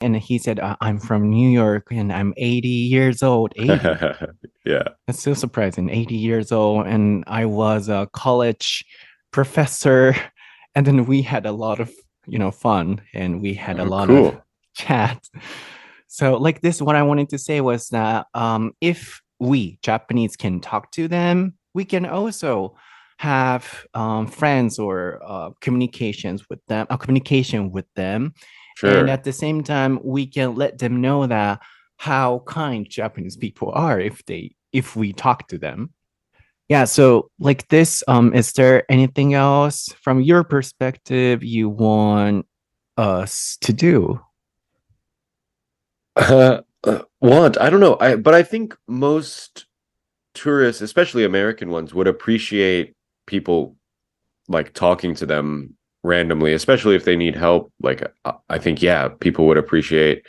And he said, I'm from New York and I'm 80 years old. 80. Yeah. That's so surprising. 80 years old. And I was a college professor. And then we had a lot of, fun and we had a Oh, lot of cool. chat. So, like this, what I wanted to say was that if we Japanese can talk to them, we can also have friends or communication with them. And Sure. at the same time, we can let them know that how kind Japanese people are if we talk to them. Yeah, so like this, is there anything else from your perspective you want us to do? Want? I don't know. But I think most tourists, especially American ones, would appreciate people like talking to them randomly, especially if they need help. Like, I think, yeah, people would appreciate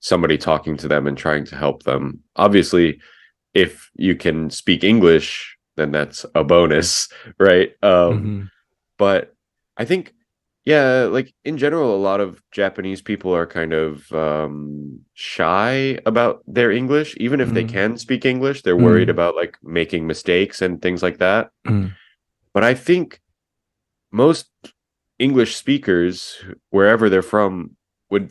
somebody talking to them and trying to help them. Obviously, if you can speak English, then that's a bonus, right? Mhm. But I think, yeah, like in general, a lot of Japanese people are kind of shy about their English. Even if they Mm, can speak English, they're worried mm, about like making mistakes and things like that. mm. But I think most English speakers, wherever they're from, would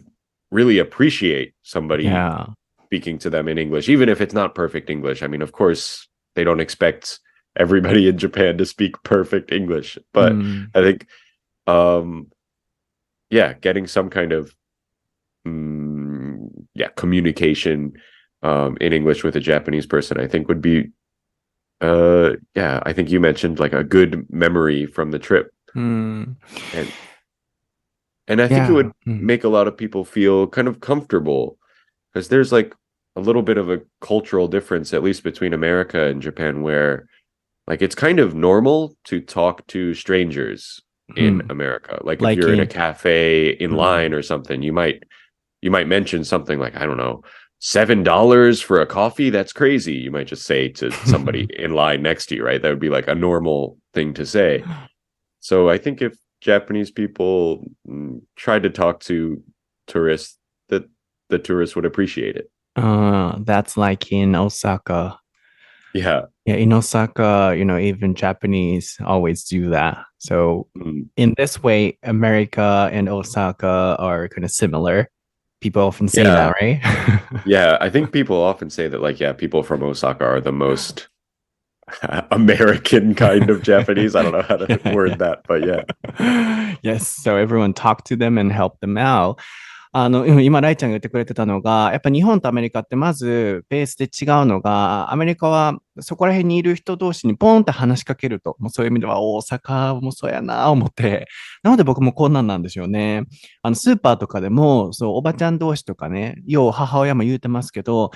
really appreciate somebody Yeah. speaking to them in English, even if it's not perfect English. I mean, of course, they don't expect everybody in Japan to speak perfect English, but Mm. I think, um, yeah, getting some kind of yeah, communication in English with a Japanese person, I think would be yeah, I think you mentioned like a good memory from the trip. Mm. And I think it Yeah. would Mm. make a lot of people feel kind of comfortable because there's like a little bit of a cultural difference, at least between America and Japan, where like it's kind of normal to talk to strangers in Mm. America. Like if Like you're in a in cafe in mm. line or something, you might mention something like, I don't know, $7 for a coffee. That's crazy. You might just say to somebody in line next to you, right? That would be like a normal thing to say. So I think if Japanese people tried to talk to tourists, that the tourists would appreciate it. That's like in Osaka. Yeah. Yeah, in Osaka, even Japanese always do that. So Mm. in this way, America and Osaka are kind of similar. People often say Yeah. that, right? Yeah. I think people often say that, like, yeah, people from Osaka are the most American kind of Japanese. I don't know how to Yeah, word yeah. that, but yeah. Yes, so everyone talk to them and help them out. 今、ライちゃんが言ってくれてたのが、やっぱ日本とアメリカってまずベースで違うのが、アメリカはそこら辺にいる人同士にポンって話しかけると、もうそういう意味では大阪もそうやな思って、なので僕もこんなんなんですよね。スーパーとかでも、そう、おばちゃん同士とかね、よう母親も言うてますけど、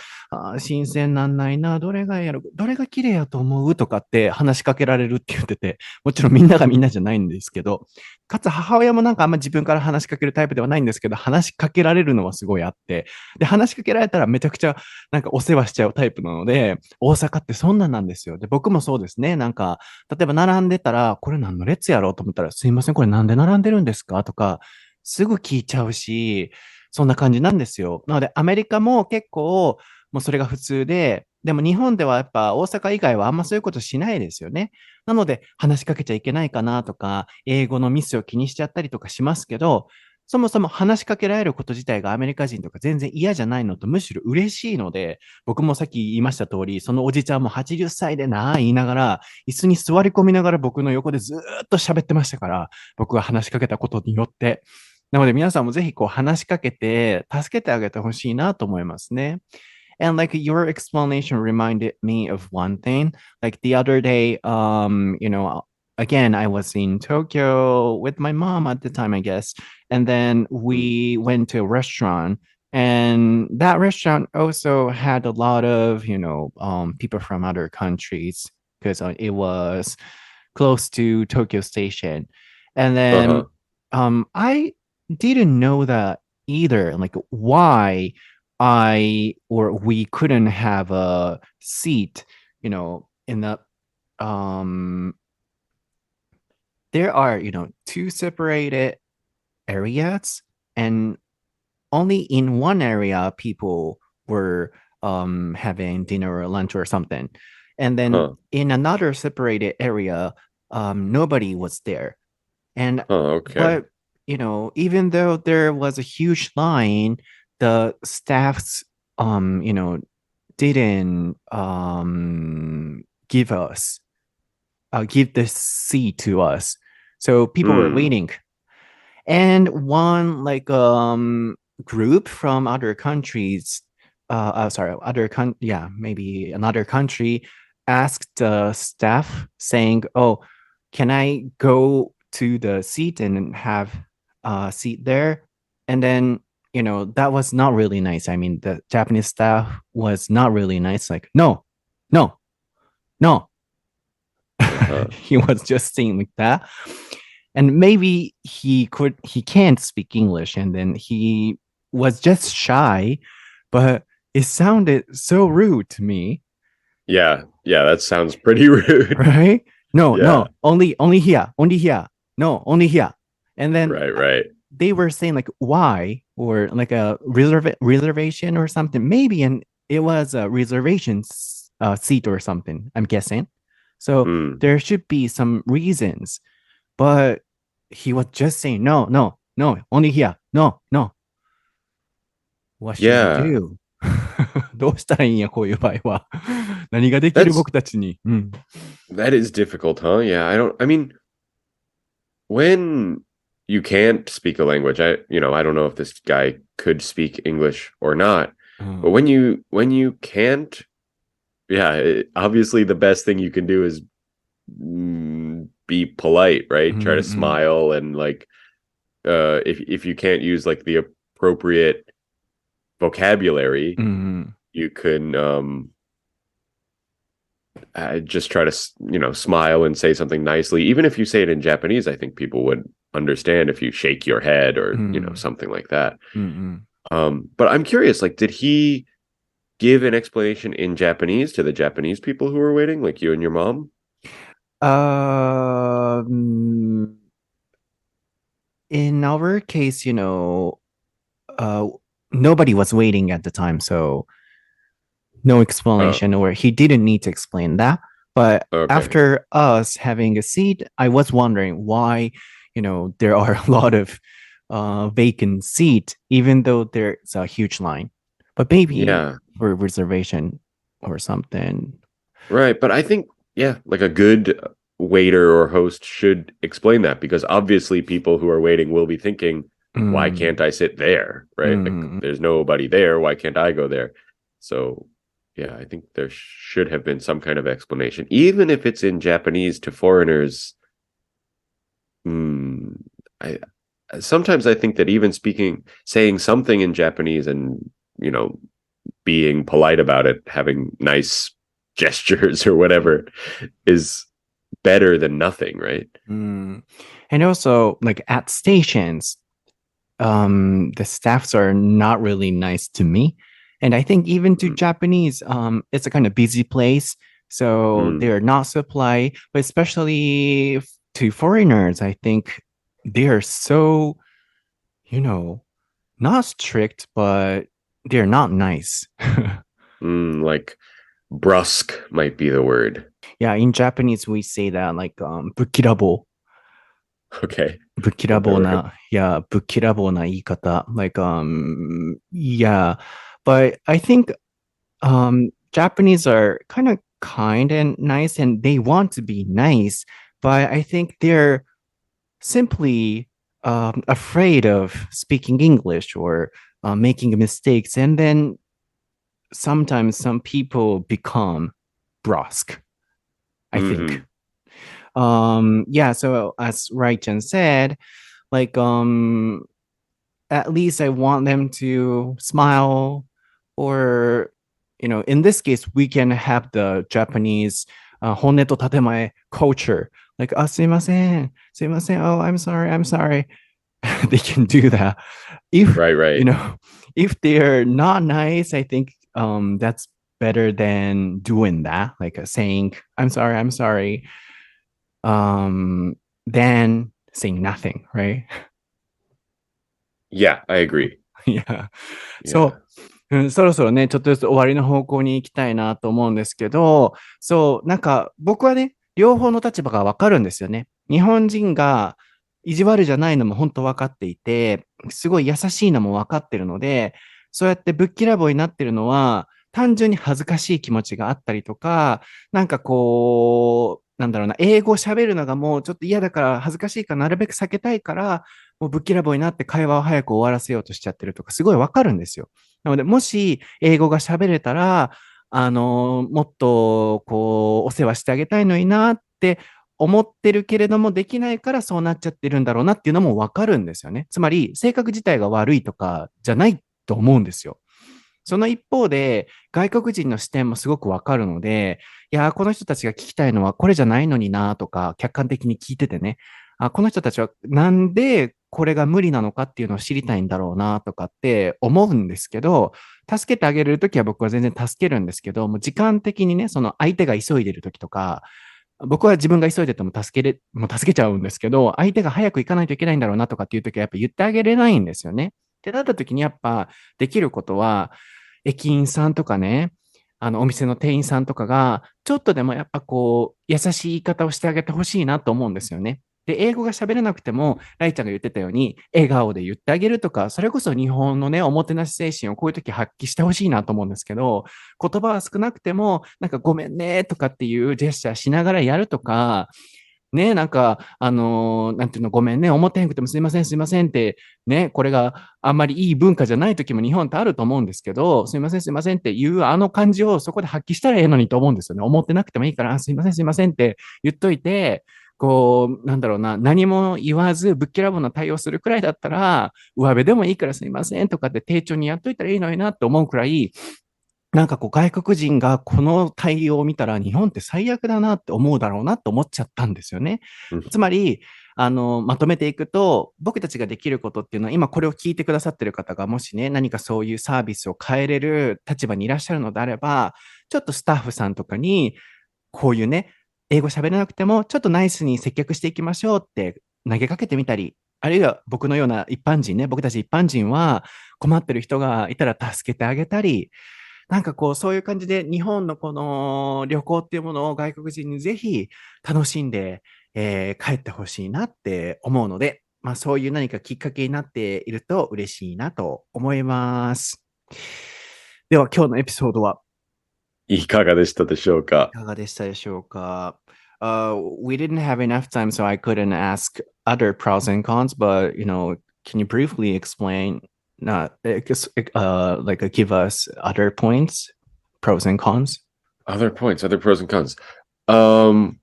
新鮮なんないな、どれがやる、どれが綺麗やと思うとかって話しかけられるって言ってて、もちろんみんながみんなじゃないんですけど、かつ母親もなんかあんま自分から話しかけるタイプではないんですけど、話しかけられるのはすごいあって、で、話しかけられたらめちゃくちゃなんかお世話しちゃうタイプなので、大阪ってそんなんなんですよ。で、僕もそうですね。なんか、例えば並んでたら、これ何の列やろうと思ったら、すいません、これなんで並んでるんですかとか、すぐ聞いちゃうし、そんな感じなんですよ。なので、アメリカも結構、もうそれが普通で、でも日本ではやっぱ大阪以外はあんまそういうことしないですよね。なので、話しかけちゃいけないかなとか、英語のミスを気にしちゃったりとかしますけど、そもそも話しかけられること自体がアメリカ人とか全然嫌じゃないのと、むしろ嬉しいので、僕もさっき言いました通り、そのおじちゃんも80歳でなあ言いながら、椅子に座り込みながら僕の横でずっと喋ってましたから、僕が話しかけたことによって。なので皆さんもぜひこう話しかけて、助けてあげてほしいなと思いますね。And like your explanation reminded me of one thing. Like the other day, again, I was in Tokyo with my mom at the time, I guess. And then Mm. we went to a restaurant. And that restaurant also had a lot of, people from other countries because it was close to Tokyo Station. And then Uh-huh. I didn't know that either. Like why I or we couldn't have a seat, in the um there are, two separated areas and only in one area people were having dinner or lunch or something. And then Huh. in another separated area, nobody was there. And Okay. but even though there was a huge line, the staffs didn't give the seat to us. So people were waiting. And one group from other countries, maybe another country asked the staff saying, "Oh, can I go to the seat and have a seat there?" And then, that was not really nice. I mean, the Japanese staff was not really nice. Like, no, no, no. He was just saying like that. And maybe he can't speak English, and then he was just shy, but it sounded so rude to me. Yeah, that sounds pretty rude. Right? No, Yeah. no, only here, no, only here. And then Right. they were saying like why, or like a reservation or something. Maybe, and it was a reservation seat or something, I'm guessing. So there should be some reasons, but he was just saying no, only here, no. What should we do? どうしたらいいんや、こういう場合は。何ができる僕たちに。That is difficult, huh? Yeah, I mean, when you can't speak a language, I don't know if this guy could speak English or not, but when you can't, obviously the best thing you can do is be polite, right? Try to smile, and if you can't use like the appropriate vocabulary, you can just try to smile and say something nicely. Even if you say it in Japanese, I think people would understand if you shake your head or something like that. But I'm curious, like, did he give an explanation in Japanese to the Japanese people who were waiting, like you and your mom? In our case, nobody was waiting at the time, so no explanation, or he didn't need to explain that. But after us having a seat, I was wondering why, there are a lot of vacant seats, even though there's a huge line. But maybe for reservation or something. Right, but I think, like a good waiter or host should explain that, because obviously people who are waiting will be thinking, why can't I sit there, right? Like, there's nobody there. Why can't I go there? So, I think there should have been some kind of explanation, even if it's in Japanese to foreigners. Sometimes I think that even saying something in Japanese and, being polite about it, having nice gestures or whatever, is better than nothing, right? And also, like at stations, the staffs are not really nice to me. And I think even to Japanese, it's a kind of busy place, so they're not so polite. But especially to foreigners, I think they're so, not strict, but they're not nice. Like brusque might be the word. Yeah, in Japanese we say that like bukirabo. Okay. ぶっきらぼうな言い方. Like, but I think Japanese are kind of kind and nice, and they want to be nice, but I think they're simply afraid of speaking English or making mistakes, and then sometimes some people become brusque, I think. So as Raichan said, like at least I want them to smile, or in this case we can have the Japanese 本音と建前 culture, like すいません oh I'm sorry they can do that. If if they're not nice, I think that's better than doing that, like saying I'm sorry than saying nothing, right? Yeah, I agree. いや、そ Yeah. う、そろそろね、ちょっとずつ終わりの方向に行きたいなと思うんですけど、そう、なんか僕はね、両方の立場がわかるんですよね。日本人が意地悪じゃないのも本当分かっていて、すごい優しいのも分かってるので、そうやってぶっきらぼうになってるのは、単純に恥ずかしい気持ちがあったりとか、なんかこう、なんだろうな、英語を喋るのがもうちょっと嫌だから恥ずかしいからなるべく避けたいから、もうぶっきらぼうになって会話を早く終わらせようとしちゃってるとか、すごいわかるんですよ。なので、もし英語が喋れたら、もっとこう、お世話してあげたいのになって思ってるけれども、できないからそうなっちゃってるんだろうなっていうのもわかるんですよね。つまり、性格自体が悪いとかじゃないと思うんですよ。その一方で、外国人の視点もすごくわかるので、いやー、この人たちが聞きたいのはこれじゃないのになとか、客観的に聞いててね、この人たちはなんでこれが無理なのかっていうのを知りたいんだろうなとかって思うんですけど、助けてあげれるときは僕は全然助けるんですけど、もう時間的にね、その相手が急いでるときとか、僕は自分が急いでてももう助けちゃうんですけど、相手が早く行かないといけないんだろうなとかっていうときはやっぱ言ってあげれないんですよね。ってなったときにやっぱできることは、駅員さんとかね、お店の店員さんとかが、ちょっとでもやっぱこう、優しい言い方をしてあげてほしいなと思うんですよね。で、英語が喋れなくても、ライちゃんが言ってたように、笑顔で言ってあげるとか、それこそ日本のね、おもてなし精神をこういう時発揮してほしいなと思うんですけど、言葉は少なくても、なんかごめんねとかっていうジェスチャーしながらやるとか、ね、なんか、なんていうの、ごめんね、思ってへんくてもすいません、すいませんって、ね、これがあんまりいい文化じゃない時も日本ってあると思うんですけど、すいません、すいませんっていうあの感じをそこで発揮したらええのにと思うんですよね。思ってなくてもいいから、すいません、すいませんって言っといて、こう、なんだろうな、何も言わずぶっきらぼうな対応するくらいだったら、上辺でもいいからすいませんとかって丁重にやっといたらいいのになって思うくらい、なんかこう外国人がこの対応を見たら日本って最悪だなって思うだろうなって思っちゃったんですよね。つまり、まとめていくと、僕たちができることっていうのは、今これを聞いてくださってる方がもしね、何かそういうサービスを変えれる立場にいらっしゃるのであれば、ちょっとスタッフさんとかに、こういうね、英語喋れなくても、ちょっとナイスに接客していきましょうって投げかけてみたり、あるいは僕のような一般人ね、僕たち一般人は困ってる人がいたら助けてあげたり、なんかこう、そういう感じで日本のこの旅行っていうものを外国人にぜひ楽しんで、帰ってほしいなって思うので、まあそういう何かきっかけになっていると嬉しいなと思います。では今日のエピソードはいかがでしたでしょうか？かがでしたでしょうか？We didn't have enough time, so I couldn't ask other pros and cons, but can you briefly explain, give us other points, pros and cons? Other points, other pros and cons. Um,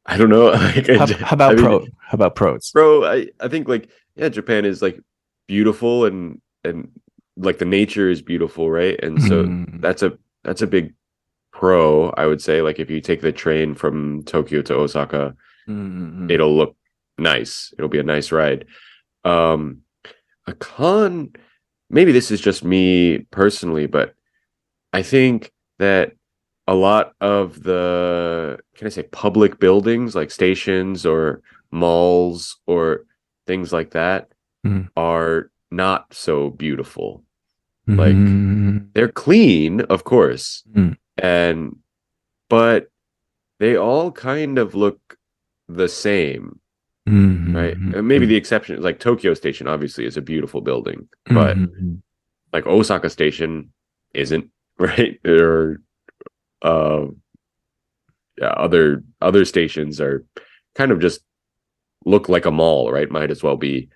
I don't know. Like, How about I mean, how about pros? bro, I think like yeah, Japan is like beautiful and like the nature is beautiful, right? And so Mm, that's a big pro, I would say. Like if you take the train from Tokyo to Osaka, mm, it'll look nice. It'll be a nice ride. Um, a con, maybe this is just me personally, but I think that a lot of the, can I say, public buildings like stations or malls or things like that mm, are not so beautiful. Like mm, they're clean, of course, mm, and but they all kind of look the same, right? mm, And maybe the exception is like Tokyo Station obviously is a beautiful building, but mm, like Osaka Station isn't, right? Or uh yeah, other stations are kind of just look like a mall, right? Might as well be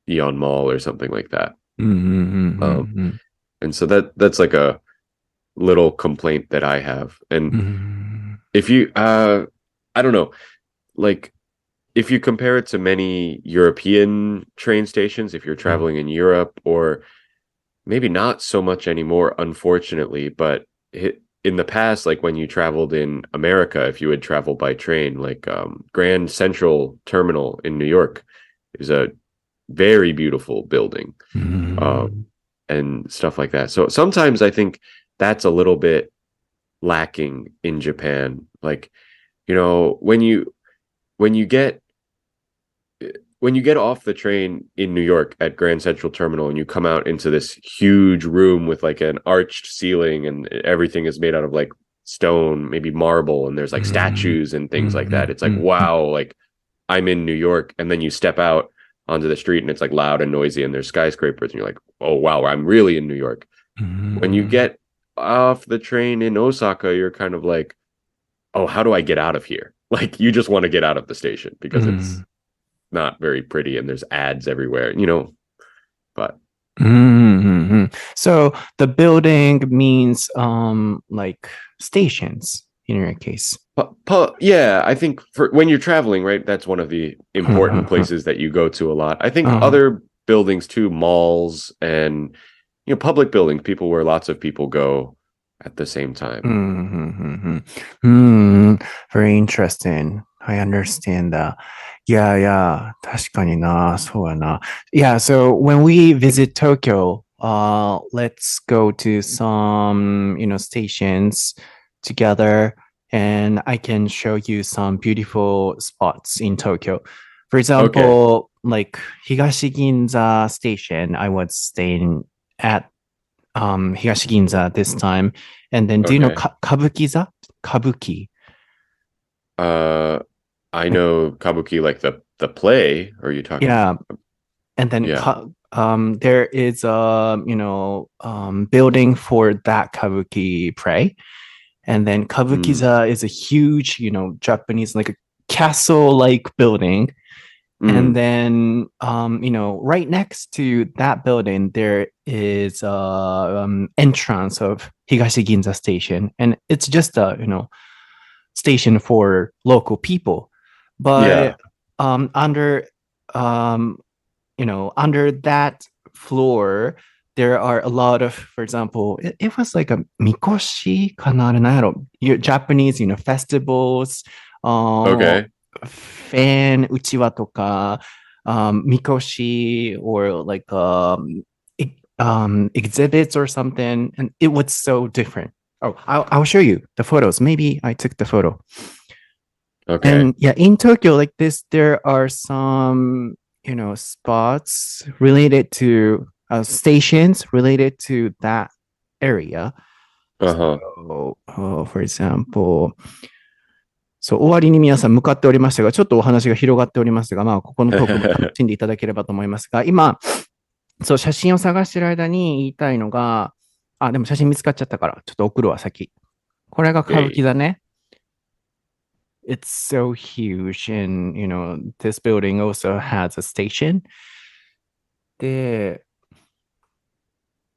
Eon Mall or something like that. mm, And so that's like a little complaint that I have. And mm, if you I don't know, like if you compare it to many European train stations, if you're mm, traveling in Europe, or maybe not so much anymore, unfortunately, but in the past, like when you traveled in America, if you would travel by train, like Grand Central Terminal in New York is a very beautiful building, mm, and stuff like that. So sometimes I think that's a little bit lacking in Japan. Like, when you get when you get off the train in New York at Grand Central Terminal and you come out into this huge room with like an arched ceiling and everything is made out of like stone, maybe marble, and there's like statues and things like that. It's like, wow, like I'm in New York. And then you step out onto the street and it's like loud and noisy and there's skyscrapers and you're like, oh wow, I'm really in New York. When you get off the train in Osaka, you're kind of like, oh, how do I get out of here? Like you just want to get out of the station because it's not very pretty and there's ads everywhere, but So the building means like stations in your case. Yeah, I think for when you're traveling, right, that's one of the important places that you go to a lot. I think other buildings too, malls and public buildings, people where lots of people go at the same time. Very interesting. I understand that. Yeah, 確かにな、そうやな。Yeah, so when we visit Tokyo, let's go to some, stations together, and I can show you some beautiful spots in Tokyo. For example, like Higashiginza Station, I was staying at Higashiginza this time. And then, do you know Kabukiza? Kabuki. I know Kabuki, like the play. Or are you talking? Yeah, and then there is a building for that Kabuki play, and then Kabukiza is a huge Japanese like a castle-like building, and then right next to that building there is entrance of Higashiginza Station, and it's just a station for local people. But under that floor, there are a lot of, for example, it was like a mikoshi Japanese, festivals, fan uchiwa toka, mikoshi, or like exhibits or something, and it was so different. Oh, I'll show you the photos. Maybe I took the photo. Okay. And yeah, in Tokyo, like this, there are some, spots related to stations related to that area. So, for example, そう、終わりに皆さん向かっておりましたが、ちょっとお話が広がっておりますが、ここのトークも楽しんでいただければと思いますが、今、そう、写真を探している間に言いたいのが、でも写真見つかっちゃったから、ちょっと送るわ、先。これが歌舞伎座ね。It's so huge, and this building also has a station. で、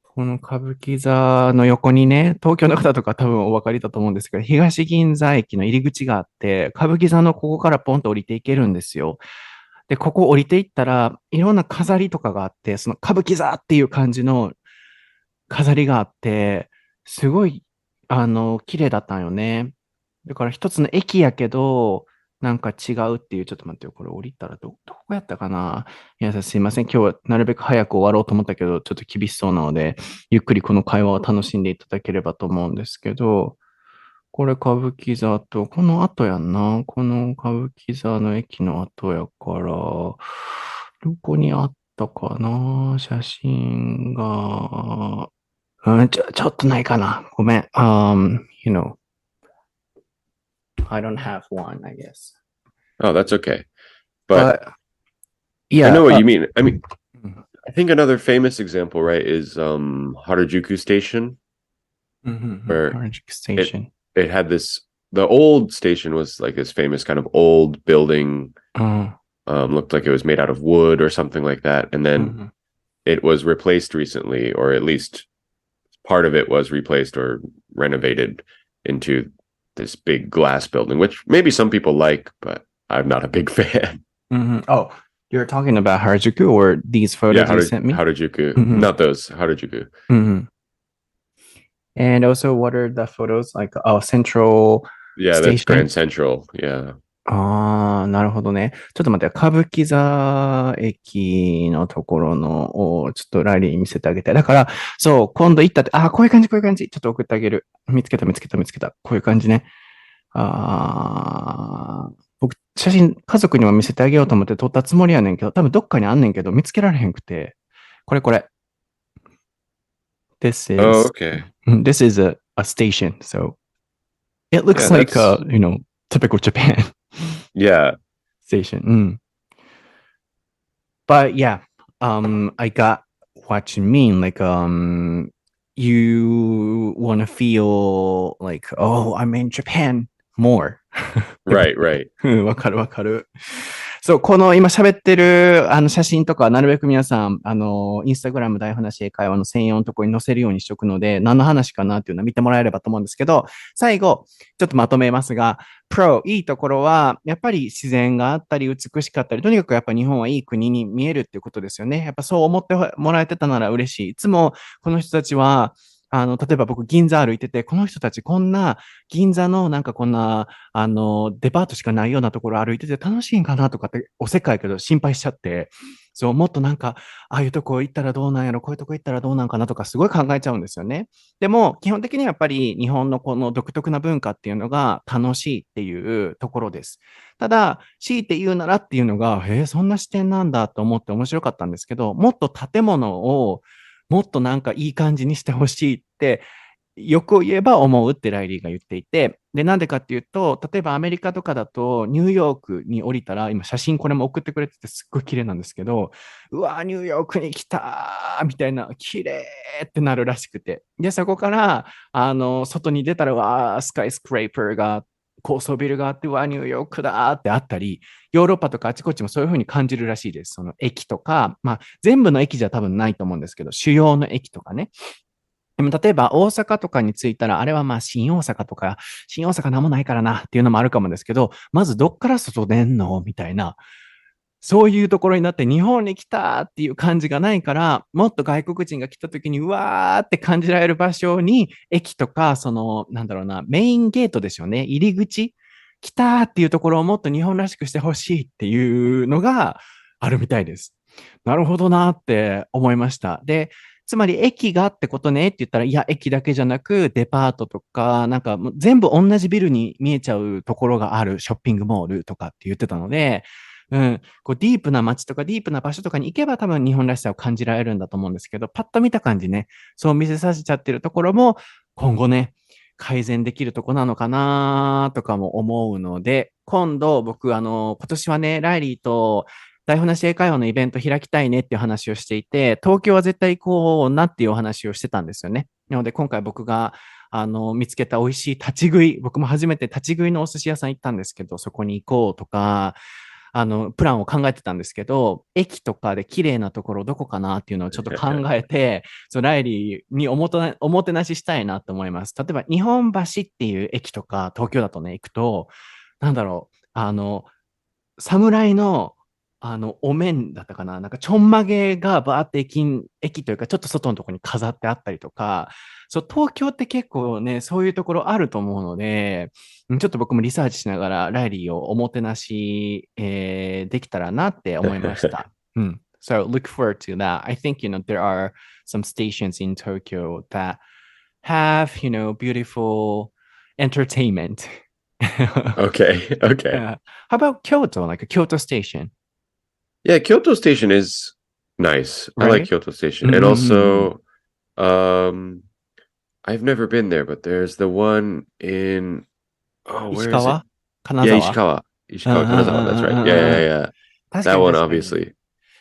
この歌舞伎座の横にね、東京の方とか多分お分かりだと思うんですけど、東銀座駅の入り口があって、歌舞伎座のここからポンと降りていけるんですよ。で、ここ降りていったら、いろんな飾りとかがあって、その歌舞伎座っていう感じの飾りがあって、すごい、綺麗だったんよね。だから一つの駅やけど、なんか違うっていう、ちょっと待ってよ、これ降りたらどこやったかな。皆さんすいません。今日はなるべく早く終わろうと思ったけど、ちょっと厳しそうなので、ゆっくりこの会話を楽しんでいただければと思うんですけど、これ歌舞伎座と、この後やんな。この歌舞伎座の駅の後やから、どこにあったかな、写真が。ちょっとないかな。ごめん。I don't have one, I guess. Oh, that's okay. But yeah, I know what you mean. I mean, I think another famous example, right, is Harajuku Station. Where Harajuku Station. It had this, the old station was like this famous kind of old building. Looked like it was made out of wood or something like that. And then it was replaced recently, or at least part of it was replaced or renovated into this big glass building, which maybe some people like, but I'm not a big fan. Oh, you're talking about Harajuku or these photos you sent me? Harajuku. Not those, Harajuku. And also, what are the photos? Like, Central Yeah, Station? That's Grand Central. Yeah. なるほどね。ちょっと待って、歌舞伎座駅のところのをちょっとラリーに見せてあげて。だから、そう、今度行ったって、こういう感じ、こういう感じ。ちょっと送ってあげる。見つけた。こういう感じね。僕、写真家族にも見せてあげようと思って撮ったつもりやねんけど、多分どっかにあんねんけど、見つけられへんくて。これ。This Oh, is, okay. this is a station. So it looks Yeah, like that's a, typical Japan yeah. station. But yeah, I got what you mean. Like, you want to feel like, oh, I'm in Japan more. Right, right. わかる。そう、この今喋ってる写真とか、なるべく皆さん、インスタグラム台本なし英会話の専用のところに載せるようにしておくので、何の話かなっていうのを見てもらえればと思うんですけど、最後、ちょっとまとめますが、いいところは、やっぱり自然があったり、美しかったり、とにかくやっぱ日本はいい国に見えるっていうことですよね。やっぱそう思ってもらえてたなら嬉しい。いつもこの人たちは、例えば僕銀座歩いてて、この人たちこんな銀座のなんかこんな、デパートしかないようなところ歩いてて楽しいんかなとかっておせっかいけど心配しちゃって、そう、もっとなんか、ああいうとこ行ったらどうなんやろ、こういうとこ行ったらどうなんかなとかすごい考えちゃうんですよね。でも、基本的にはやっぱり日本のこの独特な文化っていうのが楽しいっていうところです。ただ、強いて言うならっていうのが、そんな視点なんだと思って面白かったんですけど、もっと建物をもっとなんかいい感じにしてほしいって、よく言えば思うってライリーが言っていて、で、なんでかっていうと、例えばアメリカとかだと、ニューヨークに降りたら、今写真これも送ってくれててすっごい綺麗なんですけど、うわー、ニューヨークに来たーみたいな、綺麗ってなるらしくて。で、そこから、外に出たら、わー、スカイスクレーパーが、高層ビルがあって、うわー、ニューヨークだーってあったり、ヨーロッパとかあちこちもそういう風に感じるらしいです。その駅とか、まあ、全部の駅じゃ多分ないと思うんですけど、主要の駅とかね。でも例えば大阪とかに着いたら、あれはまあ新大阪とか、新大阪なんもないからなっていうのもあるかもですけど、まずどっから外出んのみたいな、そういうところになって日本に来たっていう感じがないから、もっと外国人が来た時にうわーって感じられる場所に、駅とか、なんだろうな、メインゲートですよね。入り口、来たっていうところをもっと日本らしくしてほしいっていうのがあるみたいです。なるほどなって思いました。で、つまり駅がってことねって言ったら、いや、駅だけじゃなく、デパートとか、なんかもう全部同じビルに見えちゃうところがあるショッピングモールとかって言ってたので、こうディープな街とかディープな場所とかに行けば多分日本らしさを感じられるんだと思うんですけど、パッと見た感じね、そう見せさせちゃってるところも、今後ね、改善できるとこなのかなとかも思うので、今度僕、今年はね、ライリーと台本なし英会話のイベント開きたいねっていう話をしていて、東京は絶対行こうなっていうお話をしてたんですよね。なので今回僕が見つけた美味しい立ち食い、僕も初めて立ち食いのお寿司屋さん行ったんですけど、そこに行こうとか、プランを考えてたんですけど、駅とかで綺麗なところどこかなっていうのをちょっと考えて、ライリーにおもてなししたいなと思います。例えば、日本橋っていう駅とか、東京だとね、行くと、なんだろう、侍の、お面だったかななんかちょんまげがバーって駅というかちょっと外のところに飾ってあったりとか、そう、東京って結構ね、そういうところあると思うので、ちょっと僕もリサーチしながらライリーをおもてなし、できたらなって思いました。So look forward to that. I think, there are some stations in Tokyo that have, beautiful entertainment. Okay, okay. How about Kyoto, like a Kyoto station? Yeah, Kyoto Station is nice. I like Right? Kyoto Station. And also, I've never been there, but there's the one in where is it? 石川金 Yeah, 沢 Ishikawa, Kanazawa, that's right. Yeah. 確 That かに one, 確かに。 obviously.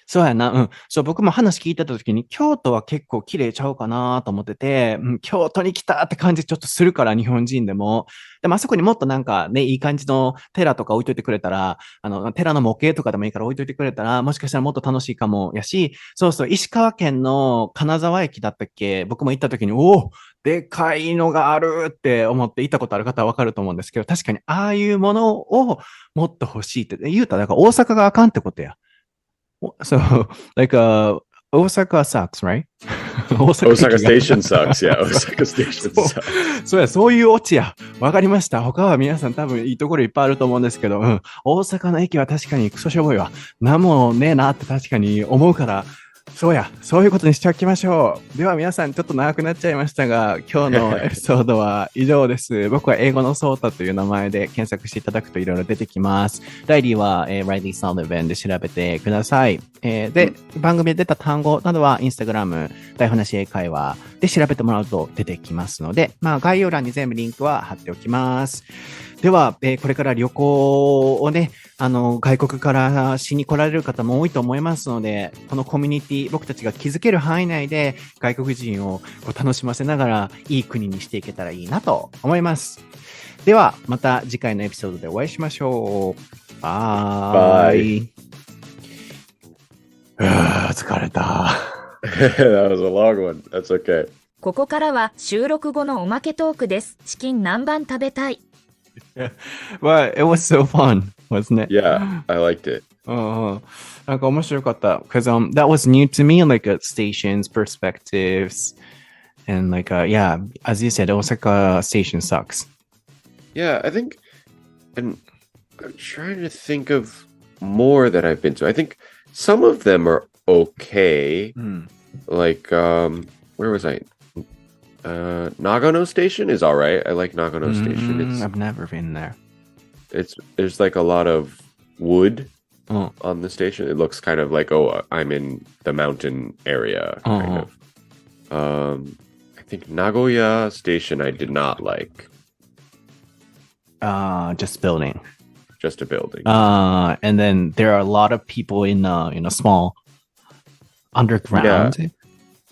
そうやな。そう、僕も話聞いてた時に、京都は結構綺麗ちゃうかなと思ってて、京都に来たって感じちょっとするから、日本人でも。でも、あそこにもっとなんかね、いい感じの寺とか置いといてくれたら、寺の模型とかでもいいから置いといてくれたら、もしかしたらもっと楽しいかもやし、そうそう、石川県の金沢駅だったっけ、僕も行った時に、おお、でかいのがあるって思って行ったことある方はわかると思うんですけど、確かにああいうものをもっと欲しいって、言うたら、だから大阪があかんってことや。So, like, Osaka sucks, right? Osaka Station sucks. Yeah, Osaka Station sucks. そういうオチや。わかりました。他は皆さん多分いいところいっぱいあると思うんですけど、大阪の駅は確かにクソしょぼいわ。なんもねえなって確かに思うから、そうや、そういうことにしておきましょう。では皆さんちょっと長くなっちゃいましたが、今日のエピソードは以上です。僕は英語のソータという名前で検索していただくといろいろ出てきます。ライリーは、Reilly Sullivan で調べてください。で、番組で出た単語などはインスタグラム、台本なし英会話で調べてもらうと出てきますので、概要欄に全部リンクは貼っておきます。では、これから旅行をね、外国からしに来られる方も多いと思いますので、このコミュニティ、僕たちが気づける範囲内で外国人を楽しませながらいい国にしていけたらいいなと思います。では、また次回のエピソードでお会いしましょう。バイ。疲れた。That was a long one. That's okay. ここからは収録後のおまけトークです。チキン南蛮食べたい。Well, it was so fun, wasn't it? Yeah, I liked it. なんか面白かった。Because that was new to me, like stations, perspectives, and like, yeah, as you said, Osaka station sucks. Yeah, I think, and I'm trying to think of more that I've been to. I think some of them are okay. Like, where was I? Nagano Station is all right. I like Nagano Station. I've never been there. There's like a lot of wood on the station. It looks kind of like, I'm in the mountain area kind of. I think Nagoya Station I did not like. Just building. Just a building. And then there are a lot of people in small underground.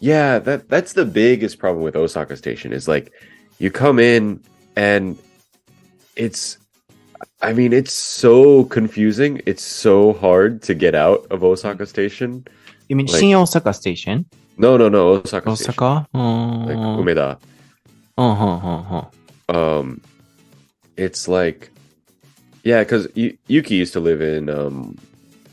Yeah, that's the biggest problem with Osaka Station is like you come in and it's so confusing. It's so hard to get out of Osaka Station. You mean Shin Osaka Station? No, Osaka Station. Osaka? Like Umeda. It's like, yeah, because Yuki used to live in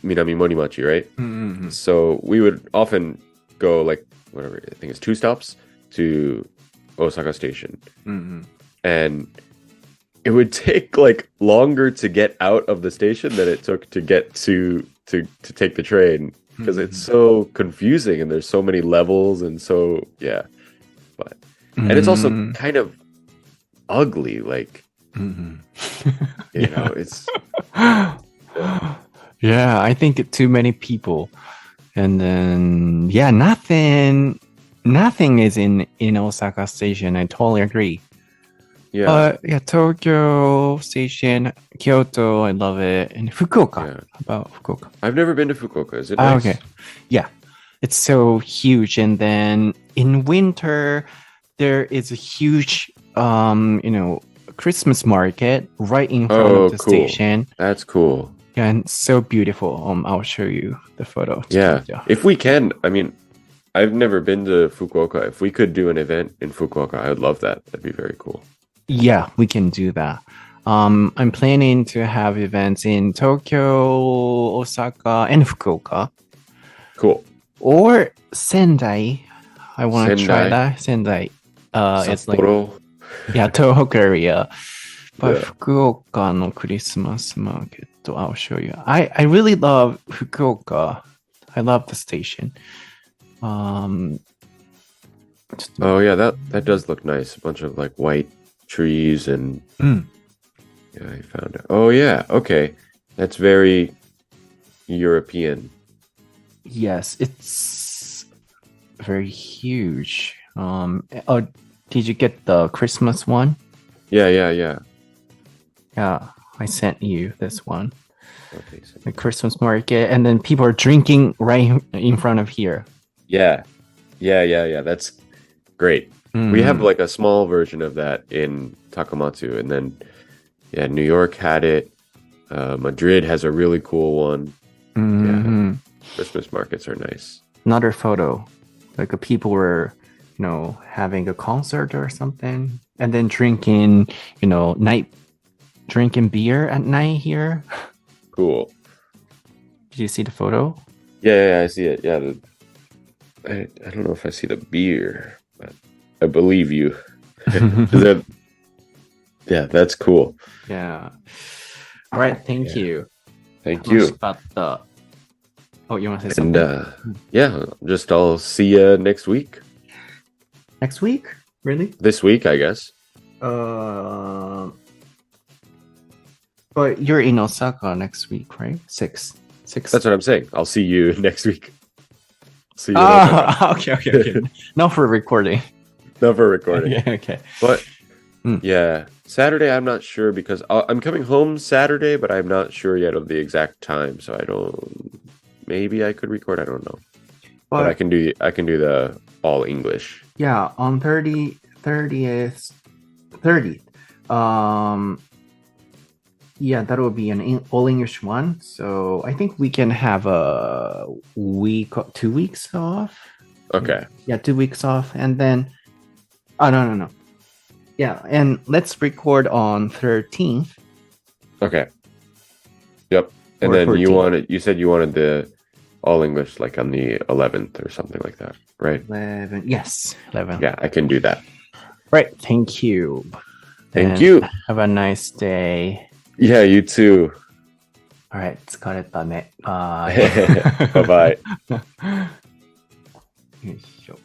Minami Morimachi, right? Mm-hmm. So we would often go like, whatever, I think it's 2 stops to Osaka Station. Mm-hmm. And it would take like longer to get out of the station than it took to get to take the train because it's so confusing and there's so many levels and so, yeah. But and it's also kind of ugly, like, you know, it's... Yeah, I think too many people. And then, yeah, nothing is in Osaka Station. I totally agree. Yeah. But yeah, Tokyo Station, Kyoto, I love it. And Fukuoka. Yeah. How about Fukuoka? I've never been to Fukuoka. Is it nice? Okay. Yeah. It's so huge. And then in winter, there is a huge, Christmas market right in front of the station. That's cool. Yeah, and so beautiful. I'll show you the photo. Yeah. If we can, I mean, I've never been to Fukuoka. If we could do an event in Fukuoka, I would love that. That'd be very cool. Yeah, we can do that. I'm planning to have events in Tokyo, Osaka, and Fukuoka. Cool. Or Sendai. I want to try that. Sendai. It's like, Tohoku area. But Fukuoka no Christmas market, I'll show you. I really love Fukuoka. I love the station. Oh yeah, that does look nice. A bunch of like white trees and yeah, I found it. Oh yeah, okay. That's very European. Yes, it's very huge. Did you get the Christmas one? Yeah. Yeah, I sent you this one. Okay, so... The Christmas market, and then people are drinking right in front of here. Yeah. That's great. We have like a small version of that in Takamatsu, and then New York had it. Madrid has a really cool one. Yeah, Christmas markets are nice. Another photo, like people were, having a concert or something, and then drinking beer at night here. Cool. Did you see the photo? Yeah, I see it. Yeah, I don't know if I see the beer, but I believe you. Yeah, that's cool. Yeah. All right, thank you. Thank you. Oh, you want to say And something? yeah, just I'll see you next week. Next week? Really? This week, I guess. But you're in Osaka next week, right? Six. That's what I'm saying. I'll see you next week. See you. Okay. Not for recording. Not for recording. Yeah, okay. But yeah, Saturday I'm not sure because I'm coming home Saturday, but I'm not sure yet of the exact time. So I don't. Maybe I could record. I don't know. But I can do the all English. Yeah, on 30th. Yeah, that will be an all English one. So I think we can have a week, 2 weeks off. Okay. Yeah, 2 weeks off, and then. Oh no. Yeah, and let's record on 13th. Okay. Yep. And Or then 14th. you said you wanted the all English like on the 11th or something like that, right? 11. Yes, 11. Yeah, I can do that. Right. Thank you. Thank And you. Have a nice day. Yeah, you too. All right. 疲れたね。Bye. Bye bye. よいしょ。